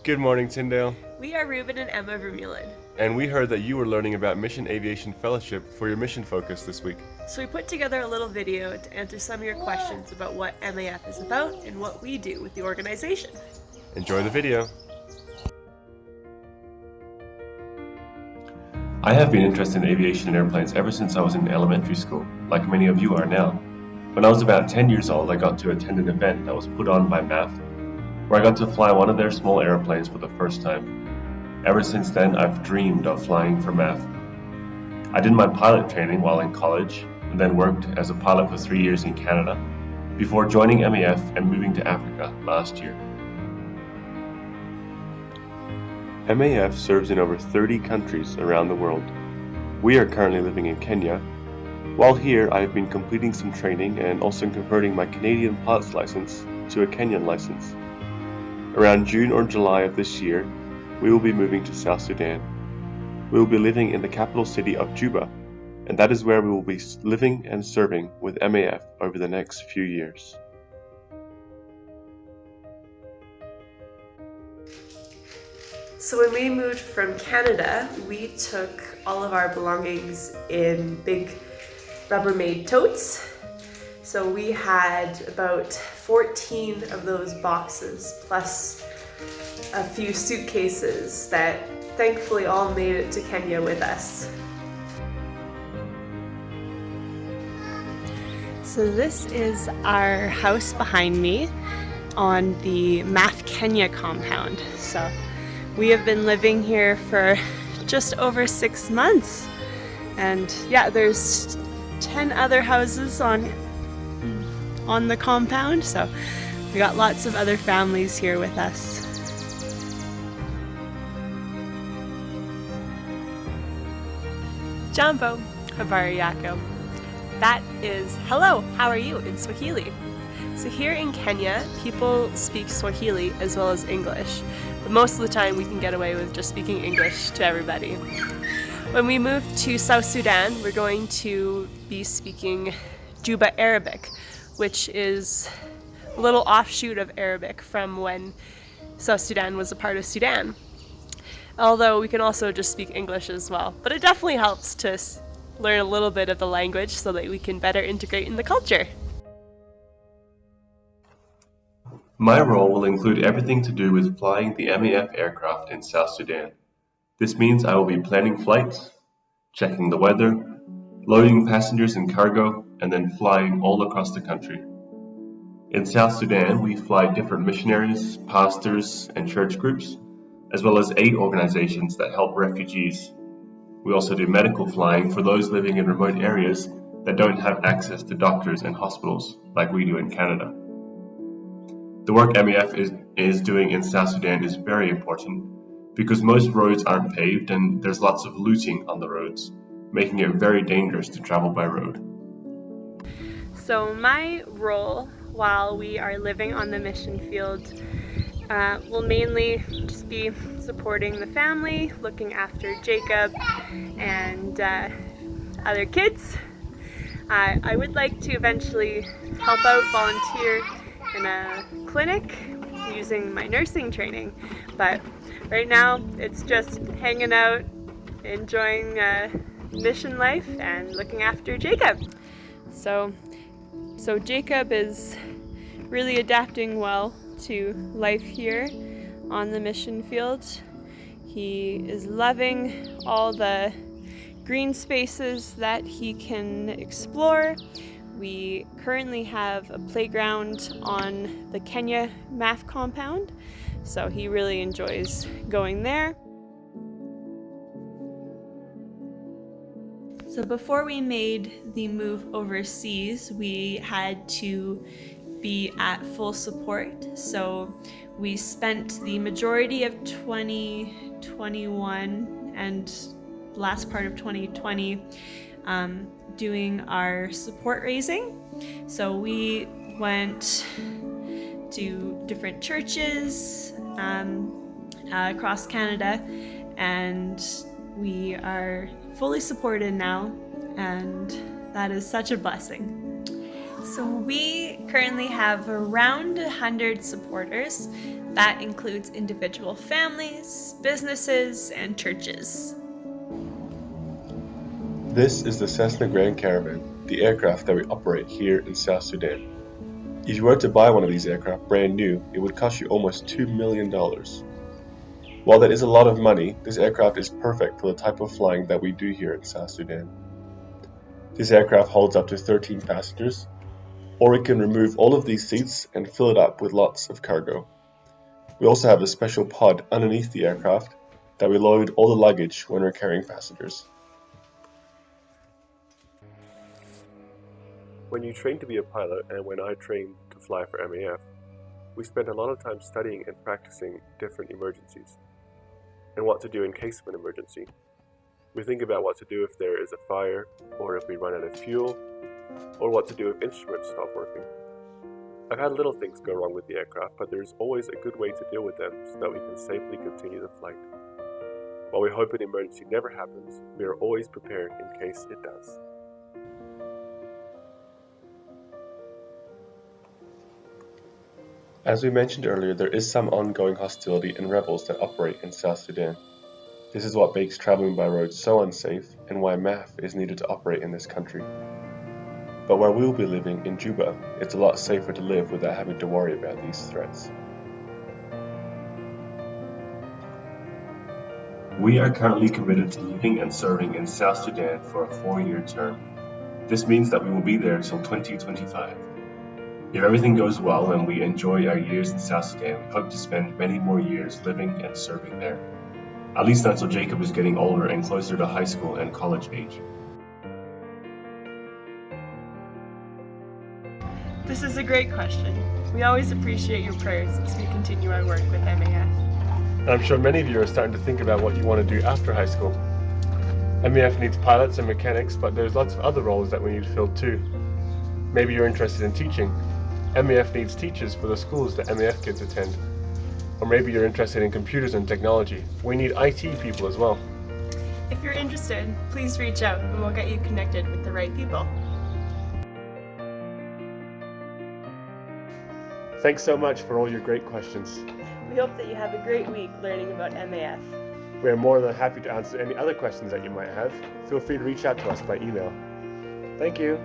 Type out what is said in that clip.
Good morning, Tyndale. We are Ruben and Emma Vermeulen. And we heard that you were learning about Mission Aviation Fellowship for your mission focus this week. So we put together a little video to answer some of your questions about what MAF is about and what we do with the organization. Enjoy the video. I have been interested in aviation and airplanes ever since I was in elementary school, like many of you are now. When I was about 10 years old, I got to attend an event that was put on by MAF, where I got to fly one of their small airplanes for the first time. Ever since then, I've dreamed of flying for MAF. I did my pilot training while in college, and then worked as a pilot for 3 years in Canada, before joining MAF and moving to Africa last year. MAF serves in over 30 countries around the world. We are currently living in Kenya. While here, I have been completing some training and also converting my Canadian pilot's license to a Kenyan license. Around June or July of this year, we will be moving to South Sudan. We will be living in the capital city of Juba, and that is where we will be living and serving with MAF over the next few years. So when we moved from Canada, we took all of our belongings in big Rubbermaid totes. So we had about 14 of those boxes, plus a few suitcases that thankfully all made it to Kenya with us. So this is our house behind me on the MAF Kenya compound. So we have been living here for just over 6 months. And yeah, there's 10 other houses on the compound, so we got lots of other families here with us. Jambo, habari yako. That is hello, how are you in Swahili. So here in Kenya, people speak Swahili as well as English, but most of the time we can get away with just speaking English to everybody. When we move to South Sudan, we're going to be speaking Juba Arabic, which is a little offshoot of Arabic from when South Sudan was a part of Sudan. Although we can also just speak English as well, but it definitely helps to learn a little bit of the language so that we can better integrate in the culture. My role will include everything to do with flying the MAF aircraft in South Sudan. This means I will be planning flights, checking the weather, loading passengers and cargo, and then flying all across the country. In South Sudan, we fly different missionaries, pastors, and church groups, as well as aid organizations that help refugees. We also do medical flying for those living in remote areas that don't have access to doctors and hospitals like we do in Canada. The work MAF is doing in South Sudan is very important because most roads aren't paved and there's lots of looting on the roads, making it very dangerous to travel by road. So my role while we are living on the mission field will mainly just be supporting the family, looking after Jacob and other kids. I would like to eventually help out, volunteer in a clinic using my nursing training, but right now it's just hanging out, enjoying mission life and looking after Jacob. So Jacob is really adapting well to life here on the mission field. He is loving all the green spaces that he can explore. We currently have a playground on the Kenya MAF compound, so he really enjoys going there. So before we made the move overseas, we had to be at full support. So we spent the majority of 2021 and last part of 2020 doing our support raising. So we went to different churches across Canada, and we are fully supported now, and that is such a blessing. So we currently have around 100 supporters. That includes individual families, businesses, and churches. This is the Cessna Grand Caravan, the aircraft that we operate here in South Sudan. If you were to buy one of these aircraft brand new, it would cost you almost $2 million. While that is a lot of money, this aircraft is perfect for the type of flying that we do here in South Sudan. This aircraft holds up to 13 passengers, or we can remove all of these seats and fill it up with lots of cargo. We also have a special pod underneath the aircraft that we load all the luggage when we're carrying passengers. When you train to be a pilot and when I trained to fly for MAF, we spent a lot of time studying and practicing different emergencies and what to do in case of an emergency. We think about what to do if there is a fire, or if we run out of fuel, or what to do if instruments stop working. I've had little things go wrong with the aircraft, but there's always a good way to deal with them so that we can safely continue the flight. While we hope an emergency never happens, we are always prepared in case it does. As we mentioned earlier, there is some ongoing hostility and rebels that operate in South Sudan. This is what makes traveling by road so unsafe and why MAF is needed to operate in this country. But where we will be living, in Juba, it's a lot safer to live without having to worry about these threats. We are currently committed to living and serving in South Sudan for a 4-year term. This means that we will be there till 2025. If everything goes well and we enjoy our years in South Sudan, we hope to spend many more years living and serving there. At least until Jacob is getting older and closer to high school and college age. This is a great question. We always appreciate your prayers as we continue our work with MAF. I'm sure many of you are starting to think about what you want to do after high school. MAF needs pilots and mechanics, but there's lots of other roles that we need to fill too. Maybe you're interested in teaching. MAF needs teachers for the schools that MAF kids attend. Or maybe you're interested in computers and technology. We need IT people as well. If you're interested, please reach out and we'll get you connected with the right people. Thanks so much for all your great questions. We hope that you have a great week learning about MAF. We are more than happy to answer any other questions that you might have. Feel free to reach out to us by email. Thank you.